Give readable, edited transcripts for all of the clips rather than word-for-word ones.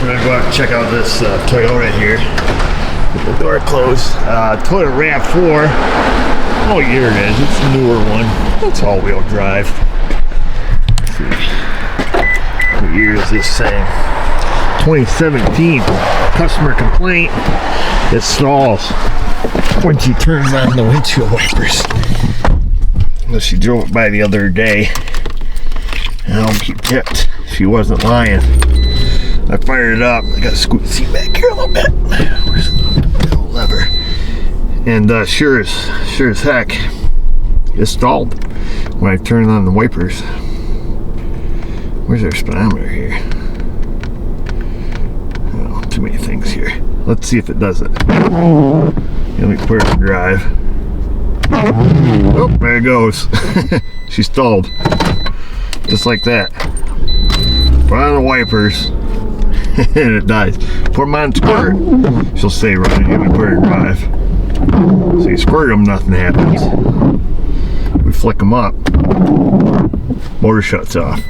we're gonna go out and check out this Toyota here. Get the door closed. Toyota Rav4. Oh, here it is. It's a newer one. It's all-wheel drive. Let's see. What year is this thing? 2017. Customer complaint. It stalls when she turns on the windshield wipers. She drove it by the other day. And I'll keep tipped. She wasn't lying. I fired it up. I gotta scoot the seat back here a little bit. Where's the lever? And sure as heck, it stalled when I turned on the wipers. Where's our speedometer here? Oh, too many things here. Let's see if it does it. Let me put it in drive. Oh, there it goes. She stalled. Just like that. Put on the wipers. And it dies. Put them on squirt. She'll stay running. You can put her in drive. So you squirt them, nothing happens. We flick them up. Motor shuts off.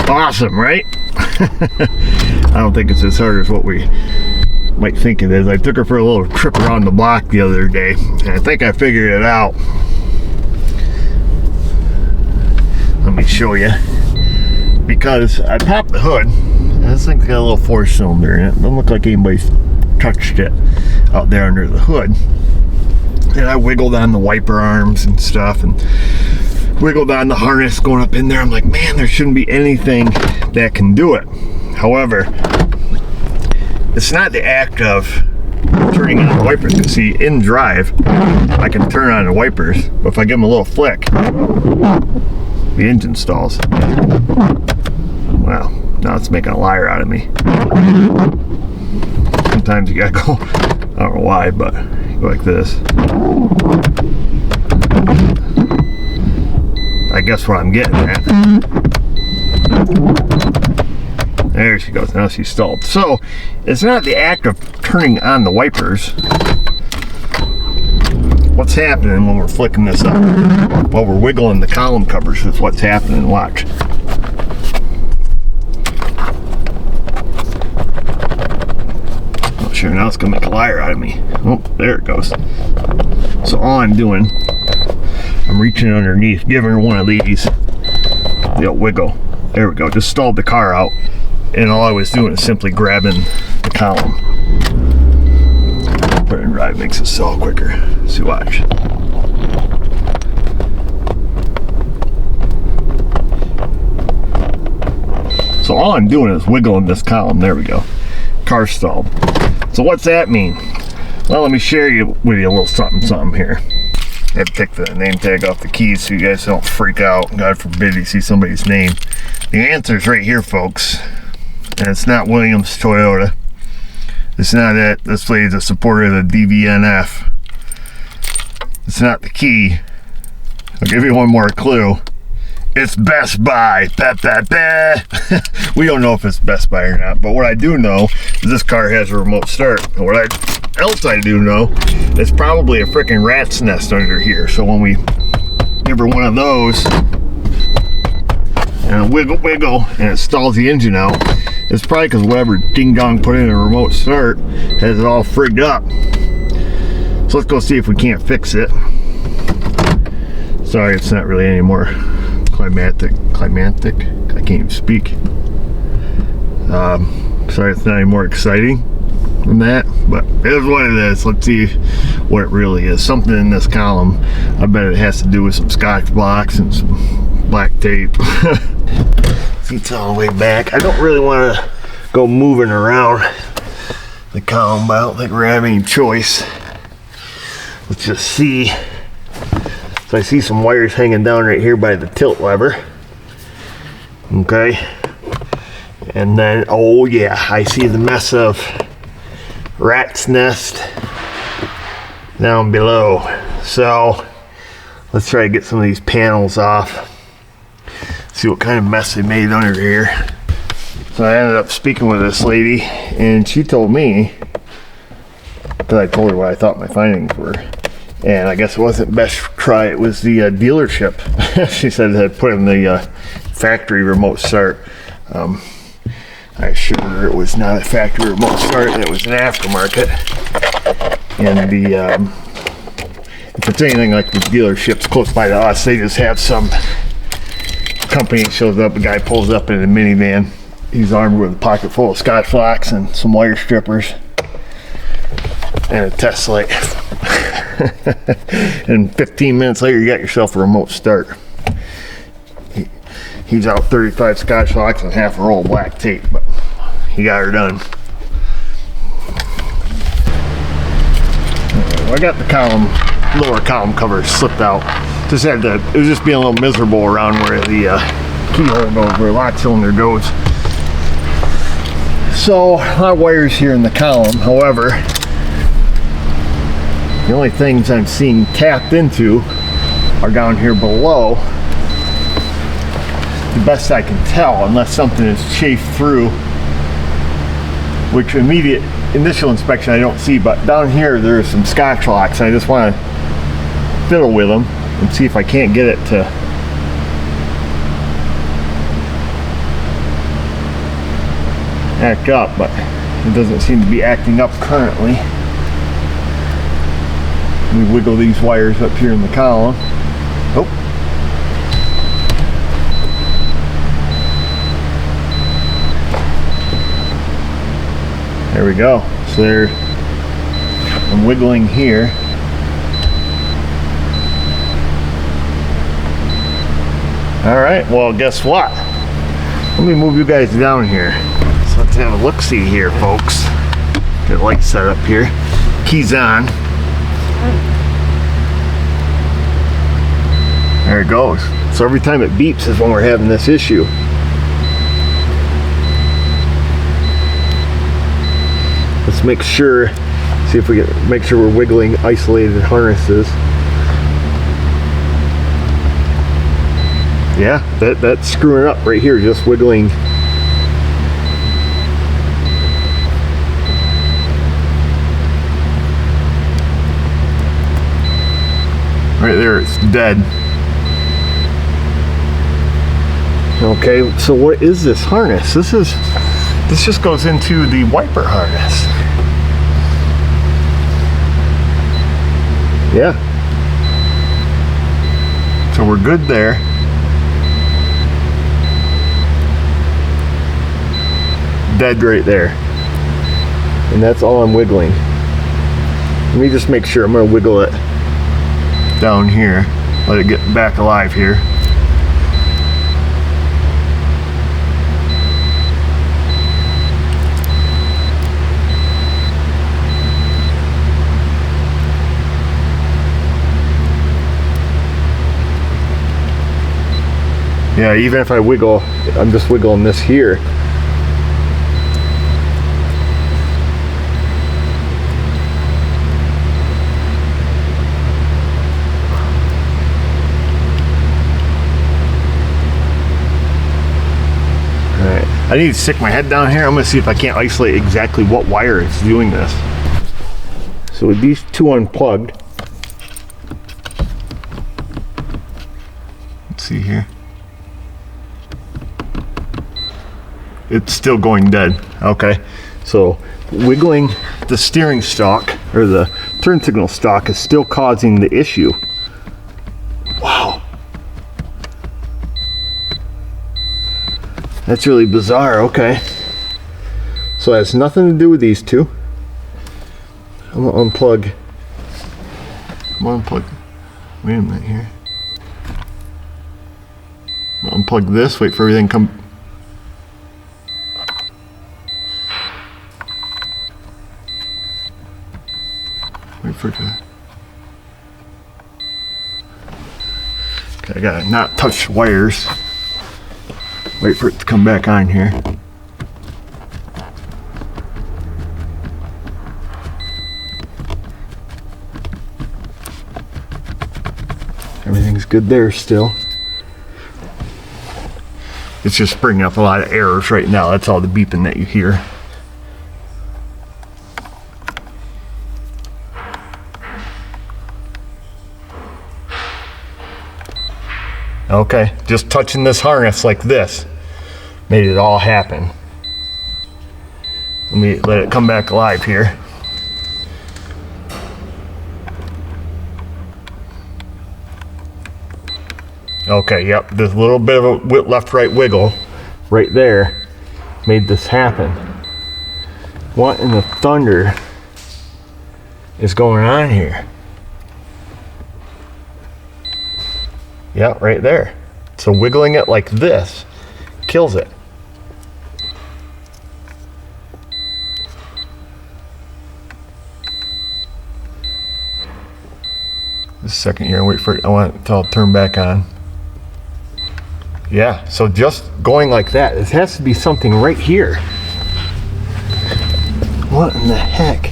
Awesome, right? I don't think it's as hard as what we might think it is. I took her for a little trip around the block the other day, and I think I figured it out. Let me show you. Because I popped the hood, and this thing's got a little 4-cylinder in it. Doesn't look like anybody's touched it out there under the hood. And I wiggled on the wiper arms and stuff, and wiggled on the harness going up in there. I'm like, man, there shouldn't be anything that can do it. However, it's not the act of turning on the wipers. You can see in drive, I can turn on the wipers, but if I give them a little flick, the engine stalls. Wow, now it's making a liar out of me. Sometimes you gotta go, I don't know why, but you go like this. I guess what I'm getting at. There she goes, now she's stalled. So, it's not the act of turning on the wipers. What's happening when we're flicking this up? While we're wiggling the column covers is what's happening. Watch. Oh, sure, now it's gonna make a liar out of me. Oh, there it goes. So all I'm doing, I'm reaching underneath, giving her one of these. The wiggle. There we go. Just stalled the car out. And all I was doing is simply grabbing the column. Put it in drive, makes it stall quicker. See, watch. So all I'm doing is wiggling this column. There we go. Car stalled. So what's that mean? Well, let me share with you a little something here. I had to take the name tag off the keys so you guys don't freak out. God forbid you see somebody's name. The answer's right here, folks. And it's not Williams Toyota. It's not it. This lady's a supporter of the DVNF. It's not the key. I'll give you one more clue. It's Best Buy. We don't know if it's Best Buy or not, but what I do know is this car has a remote start. And what else I do know is probably a freaking rat's nest under here. So when we give her one of those and wiggle, and it stalls the engine out, it's probably because whatever ding dong put in a remote start has it all frigged up. So let's go see if we can't fix it. Sorry, it's not really any more climatic. I can't even speak. Sorry, it's not any more exciting than that, but it is what it is. Let's see what it really is. Something in this column. I bet it has to do with some Scotch blocks and some black tape. Seat's all the way back. I don't really want to go moving around the column, but I don't think we're having any choice. Let's just see. So I see some wires hanging down right here by the tilt lever. Okay. And then, oh yeah, I see the mess of rat's nest down below. So let's try to get some of these panels off. See what kind of mess they made under here. So I ended up speaking with this lady, and she told me, because I told her what I thought my findings were, and I guess it wasn't best try, it was the dealership. She said it had put in the factory remote start. I assured her it was not a factory remote start, it was an aftermarket. And the if it's anything like the dealerships close by to us, they just have some company shows up, a guy pulls up in a minivan. He's armed with a pocket full of Scotch flocks and some wire strippers and a test light. And 15 minutes later, you got yourself a remote start. He's out 35 Scotch flocks and half a roll of black tape, but he got her done. I got the lower column cover slipped out. Just had to, it was just being a little miserable around where the keyhole goes, where lock cylinder goes. So, a lot of wires here in the column. However, the only things I'm seeing tapped into are down here below. The best I can tell, unless something is chafed through, which immediate initial inspection I don't see, but down here there's some Scotch locks. I just want to fiddle with them and see if I can't get it to act up, but it doesn't seem to be acting up currently. Let me wiggle these wires up here in the column. Oh. There we go. So there, I'm wiggling here. All right, well, guess what? Let me move you guys down here. So let's have a look-see here, folks. Get light set up here. Keys on. There it goes. So every time it beeps is when we're having this issue. Let's make sure, see if we can make sure we're wiggling isolated harnesses. Yeah, that's screwing up right here, just wiggling. Right there, it's dead. Okay, so what is this harness? This just goes into the wiper harness. Yeah. So we're good there. Dead right there. And that's all I'm wiggling. Let me just make sure. I'm going to wiggle it down here. Let it get back alive here. Yeah, even if I wiggle, I'm just wiggling this here. I need to stick my head down here. I'm going to see if I can't isolate exactly what wire is doing this. So with these two unplugged, let's see here. It's still going dead. Okay, so wiggling the steering stalk or the turn signal stalk is still causing the issue. Wow. That's really bizarre. Okay. So it has nothing to do with these two. I'm gonna unplug. I'm gonna unplug. Wait a minute here. I'm gonna unplug this. Wait for everything to come. Wait for it to. Okay, I gotta not touch wires. Wait for it to come back on here. Everything's good there still. It's just bringing up a lot of errors right now. That's all the beeping that you hear. Okay, just touching this harness like this made it all happen. Let me let it come back alive here. Okay, yep, there's a little bit of a left-right wiggle right there made this happen. What in the thunder is going on here? Yeah, right there. So wiggling it like this kills it. Just a second here, wait for it. I want it to turn back on. Yeah, so just going like that, it has to be something right here. What in the heck?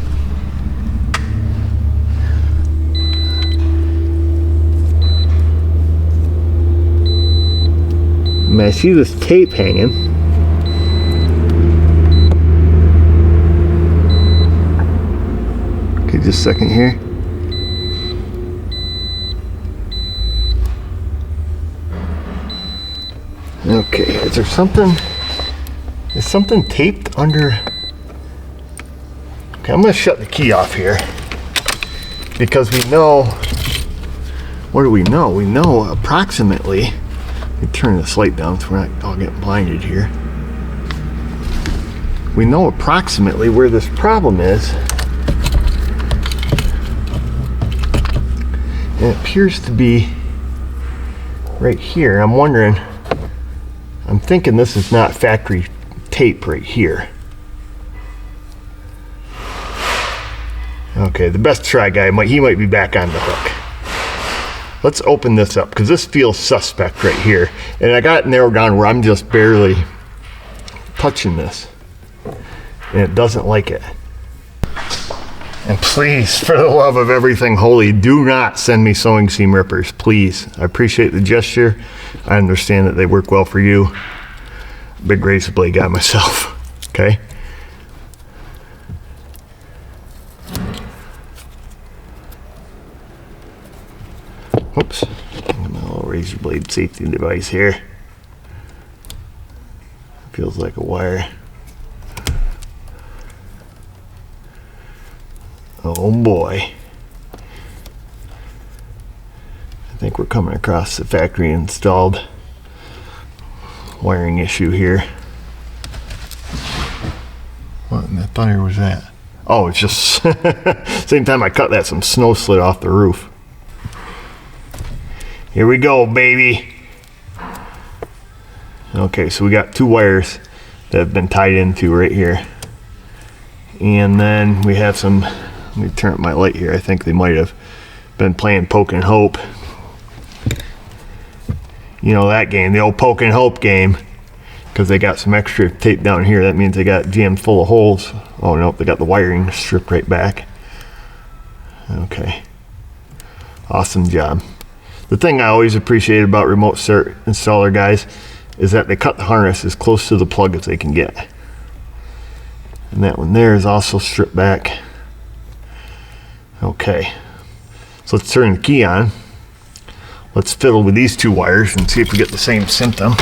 I mean, I see this tape hanging. Okay, just a second here. Okay, is there something? Is something taped under? Okay, I'm gonna shut the key off here because we know. What do we know? We know approximately. Let me turn this light down so we're not all get blinded here. We know approximately where this problem is. And it appears to be right here. I'm wondering. I'm thinking this is not factory tape right here. Okay, the best try guy, he might be back on the hook. Let's open this up because this feels suspect right here. And I got it narrowed down where I'm just barely touching this. And it doesn't like it. And please, for the love of everything holy, do not send me sewing seam rippers, please. I appreciate the gesture. I understand that they work well for you. Big razor blade guy myself, okay? Oops, my little razor blade safety device here. Feels like a wire. Oh boy. I think we're coming across the factory installed wiring issue here. What in the thunder was that? Oh, it's just same time I cut that, some snow slid off the roof. Here we go, baby. Okay, so we got two wires that have been tied into right here. And then we have some, let me turn up my light here. I think they might have been playing Poke and Hope. You know that game, the old Poke and Hope game, because they got some extra tape down here. That means they got jammed full of holes. Oh no, they got the wiring stripped right back. Okay, awesome job. The thing I always appreciate about remote start installer guys is that they cut the harness as close to the plug as they can get. And that one there is also stripped back. Okay, so let's turn the key on. Let's fiddle with these two wires and see if we get the same symptom.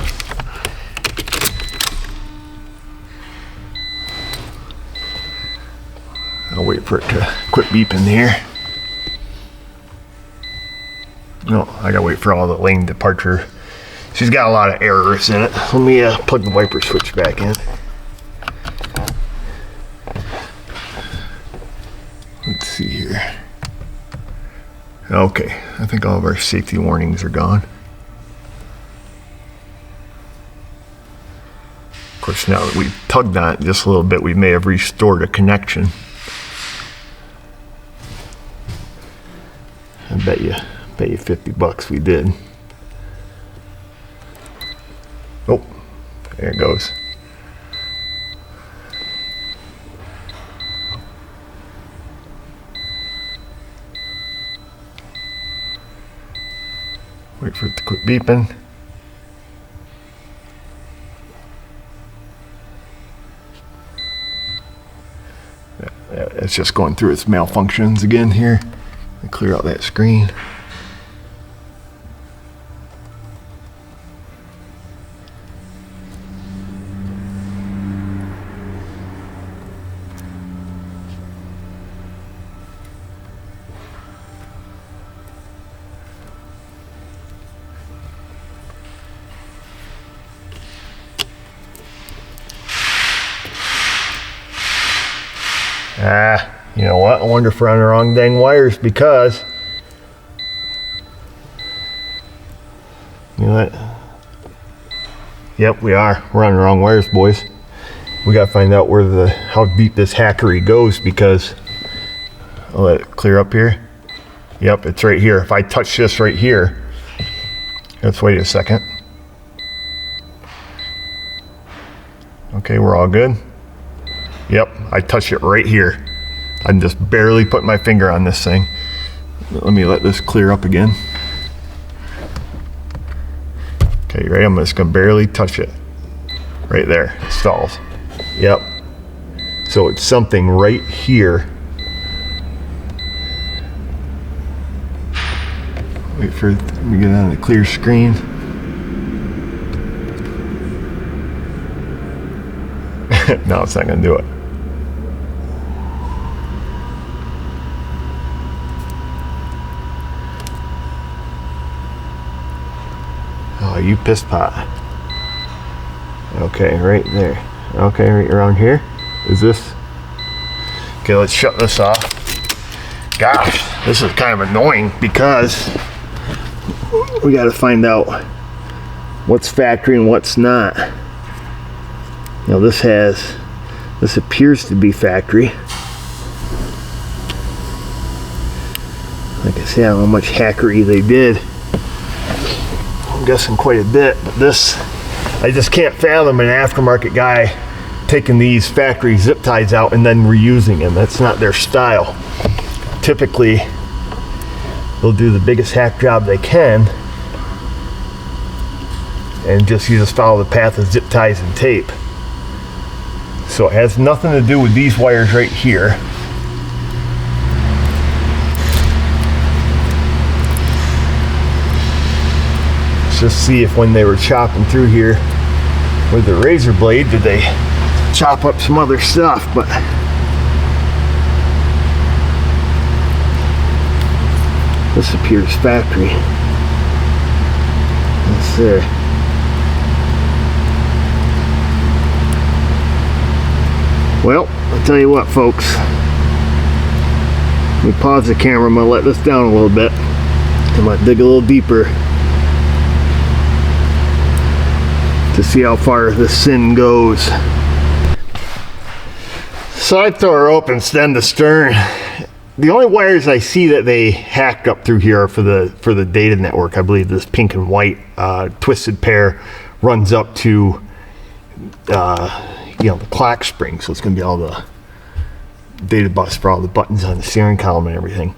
I'll wait for it to quit beeping here. No, I gotta wait for all the lane departure. She's got a lot of errors in it. Let me plug the wiper switch back in. Let's see here. Okay, I think all of our safety warnings are gone. Of course, now that we've tugged on it just a little bit, we may have restored a connection. I bet you $50 we did. Oh, there it goes. Wait for it to quit beeping. It's just going through its malfunctions again here. I clear out that screen. You know what? I wonder if we're on the wrong dang wires because, you know what? Yep, we are. We're on the wrong wires, boys. We gotta find out where how deep this hackery goes because, I'll let it clear up here. Yep, it's right here. If I touch this right here, let's wait a second. Okay, we're all good. Yep, I touch it right here. I'm just barely putting my finger on this thing. Let me let this clear up again. Okay, right, I'm just gonna barely touch it. Right there, it stalls. Yep. So it's something right here. Wait for it to get on the clear screen. No, it's not gonna do it. Oh, you piss pot. Okay, right there. Okay, right around here. Is this? Okay, let's shut this off. Gosh, this is kind of annoying because we got to find out what's factory and what's not. You know, this appears to be factory. Like I said, I don't know how much hackery they did. I'm guessing quite a bit, but this, I just can't fathom an aftermarket guy taking these factory zip ties out and then reusing them. That's not their style. Typically, they'll do the biggest hack job they can and just follow the path of zip ties and tape. So it has nothing to do with these wires right here. Let's just see if when they were chopping through here with the razor blade, did they chop up some other stuff, but this appears factory. Let's see. Well, I'll tell you what, folks. Let me pause the camera. I'm going to let this down a little bit. I'm going to dig a little deeper to see how far this sin goes. Side thrower open, stem to stern. The only wires I see that they hacked up through here are for the data network. I believe this pink and white twisted pair runs up to you know, the clock spring, so it's going to be all the data bus for all the buttons on the steering column and everything.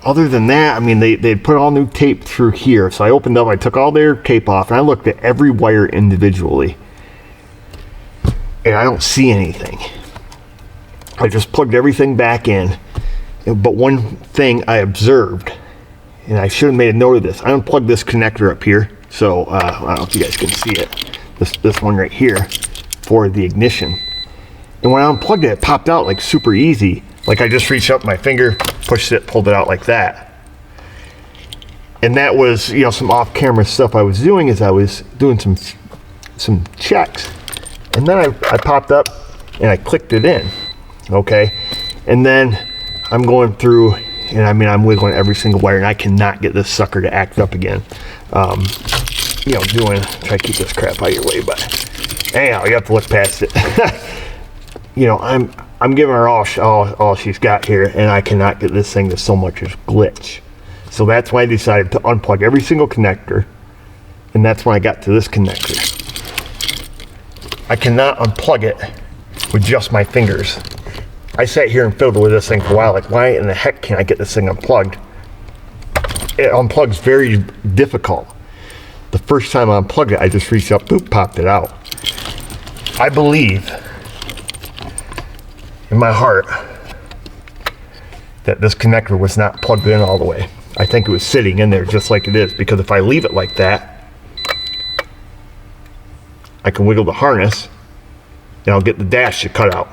Other than that, I mean, they put all new tape through here. So I opened up, I took all their tape off, and I looked at every wire individually, and I don't see anything. I just plugged everything back in, but one thing I observed, and I should have made a note of this, I unplugged this connector up here, so I don't know if you guys can see it. This one right here for the ignition. And when I unplugged it, it popped out like super easy. Like I just reached up my finger, pushed it, pulled it out like that. And that was, you know, some off-camera stuff I was doing as I was doing some checks. And then I popped up and I clicked it in, okay? And then I'm going through, and I mean, I'm wiggling every single wire, and I cannot get this sucker to act up again. You know, try to keep this crap out of your way, but anyhow, you have to look past it. You know, I'm giving her all she's got here, and I cannot get this thing to so much as glitch. So that's why I decided to unplug every single connector, and that's when I got to this connector. I cannot unplug it with just my fingers. I sat here and fiddled with this thing for a while, like why in the heck can't I get this thing unplugged? It unplugs very difficult. The first time I unplugged it, I just reached up, boop, popped it out. I believe in my heart that this connector was not plugged in all the way. I think it was sitting in there just like it is, because if I leave it like that, I can wiggle the harness and I'll get the dash to cut out.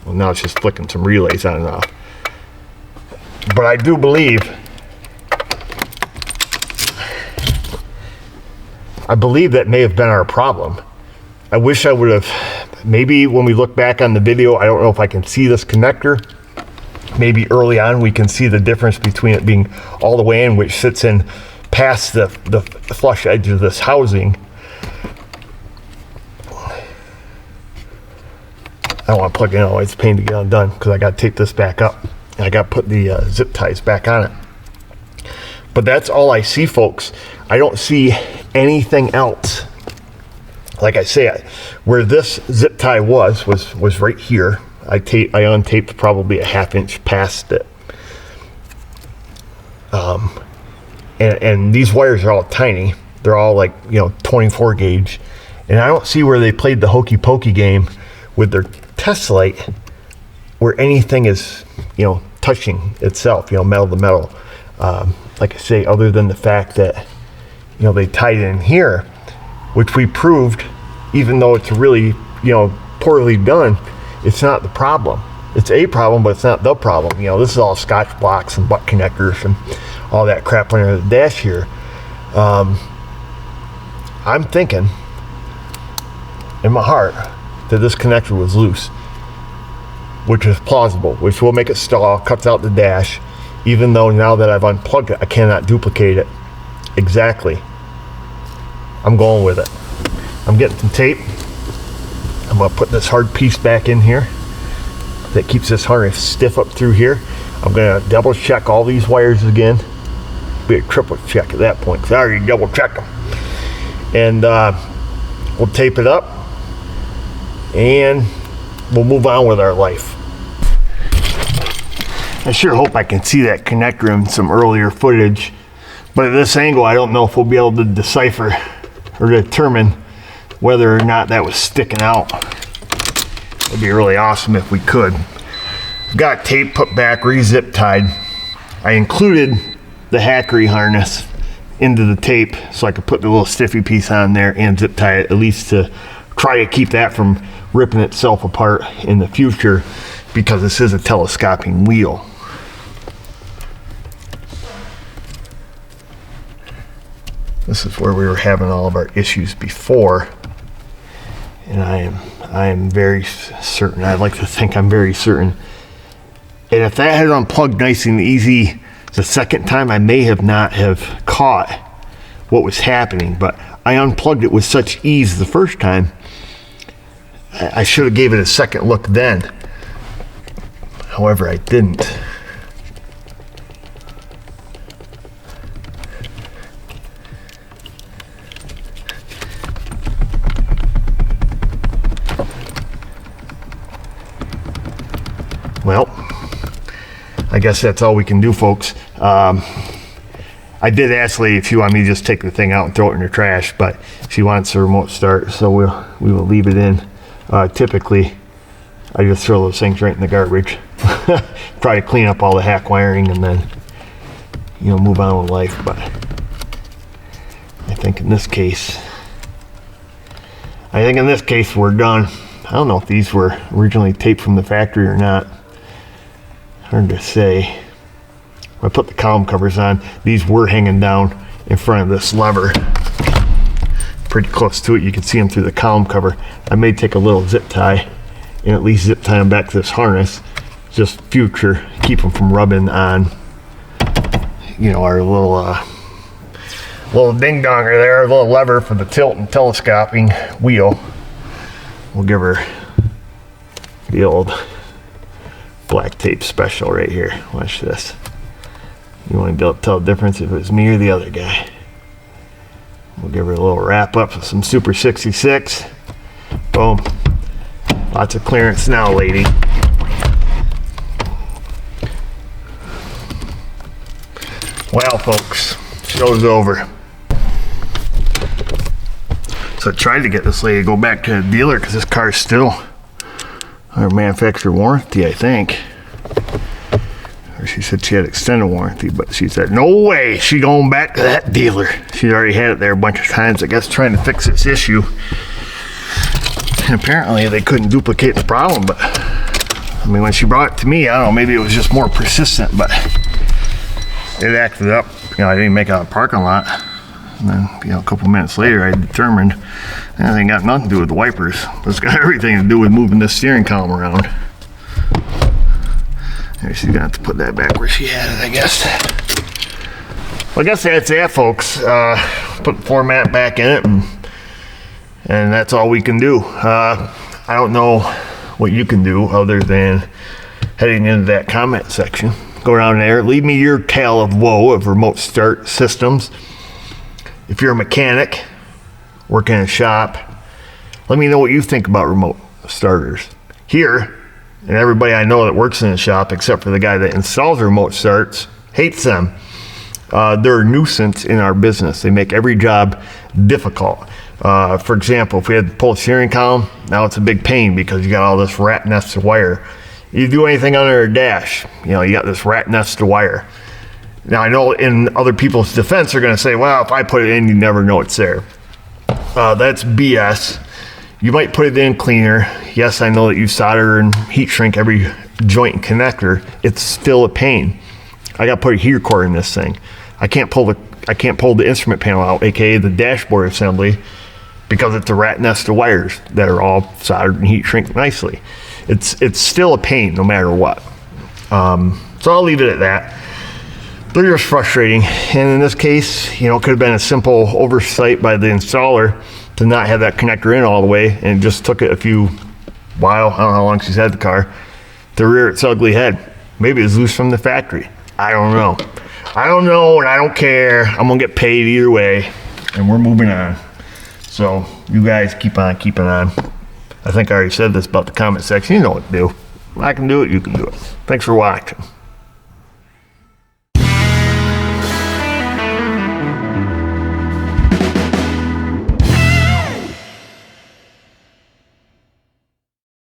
Well, now it's just flicking some relays on and off. But I do believe that may have been our problem. I wish I would have, maybe when we look back on the video, I don't know if I can see this connector. Maybe early on we can see the difference between it being all the way in, which sits in past the flush edge of this housing. I don't want to plug it in, it's a pain to get undone because I got to tape this back up. And I got to put the zip ties back on it. But that's all I see, folks. I don't see anything else. Like I say, where this zip tie was right here. I untaped probably a 1/2 inch past it. And these wires are all tiny. They're all like, 24 gauge. And I don't see where they played the hokey pokey game with their test light where anything is, touching itself, metal to metal. Like I say, other than the fact that, they tied it in here, which we proved, even though it's really, poorly done, it's not the problem. It's a problem, but it's not the problem. This is all Scotch blocks and butt connectors and all that crap under the dash here. I'm thinking in my heart that this connector was loose, which is plausible, which will make it stall, cuts out the dash, even though now that I've unplugged it, I cannot duplicate it exactly. I'm going with it. I'm getting some tape. I'm going to put this hard piece back in here that keeps this harness stiff up through here. I'm going to double check all these wires again. Be a triple check at that point because I already double checked them. And we'll tape it up and we'll move on with our life. I sure hope I can see that connector in some earlier footage, but at this angle I don't know if we'll be able to decipher or determine whether or not that was sticking out. It'd be really awesome if we could. Got tape put back, re-zip tied. I included the Hackery harness into the tape so I could put the little stiffy piece on there and zip tie it, at least to try to keep that from ripping itself apart in the future, because this is a telescoping wheel. This is where we were having all of our issues before, and I am very certain, I'd like to think I'm very certain, and if that had unplugged nice and easy the second time, I may have not have caught what was happening, but I unplugged it with such ease the first time. I should have gave it a second look then. However, I didn't. Well, I guess that's all we can do, folks. I did ask Lee if she wanted me to just take the thing out and throw it in the trash, but she wants a remote start, so we will leave it in. Typically, I just throw those things right in the garbage. Try to clean up all the hack wiring and then, move on with life. But I think in this case, we're done. I don't know if these were originally taped from the factory or not. Hard to say. When I put the column covers on, these were hanging down in front of this lever. Pretty close to it. You can see them through the column cover. I may take a little zip tie and at least zip tie them back to this harness, just future, keep them from rubbing on, our little ding donger there, our little lever for the tilt and telescoping wheel. We'll give her the old black tape special right here. Watch this. You want to be able to tell the difference if it was me or the other guy. We'll give her a little wrap up with some Super 66. Boom. Lots of clearance now, lady. Well, folks, show's over. So I tried to get this lady to go back to the dealer because this car's still under manufacturer warranty, I think. Or she said she had extended warranty, but she said, no way, she going back to that dealer. She's already had it there a bunch of times, I guess, trying to fix this issue. And apparently they couldn't duplicate the problem, but I mean, when she brought it to me, I don't know, maybe it was just more persistent, but it acted up. I didn't make it out of the parking lot. And then, a couple minutes later, I determined that ain't got nothing to do with the wipers. It's got everything to do with moving this steering column around. There, she's gonna have to put that back where she had it, I guess. Well, I guess that's that, folks. Put the format back in it, and that's all we can do. I don't know what you can do other than heading into that comment section. Go down there, leave me your tale of woe of remote start systems. If you're a mechanic working in a shop, let me know what you think about remote starters. Here, and everybody I know that works in a shop, except for the guy that installs remote starts, hates them. They're a nuisance in our business. They make every job difficult. For example, if we had to pull a steering column, now it's a big pain because you got all this rat nest of wire. You do anything under a dash, you got this rat nest of wire. Now I know in other people's defense, they're gonna say, well, if I put it in, you never know it's there. That's BS. You might put it in cleaner. Yes, I know that you solder and heat shrink every joint and connector. It's still a pain. I got to put a heater core in this thing. I can't pull the instrument panel out, aka the dashboard assembly, because it's a rat nest of wires that are all soldered and heat shrink nicely. It's still a pain no matter what. So I'll leave it at that. They're just frustrating, and in this case, it could have been a simple oversight by the installer to not have that connector in all the way, and it just took it I don't know how long she's had the car, to rear its ugly head. Maybe it's loose from the factory. I don't know, and I don't care. I'm gonna get paid either way, and we're moving on. So you guys keep on keeping on. I think I already said this about the comment section. You know what to do. If I can do it, you can do it. Thanks for watching.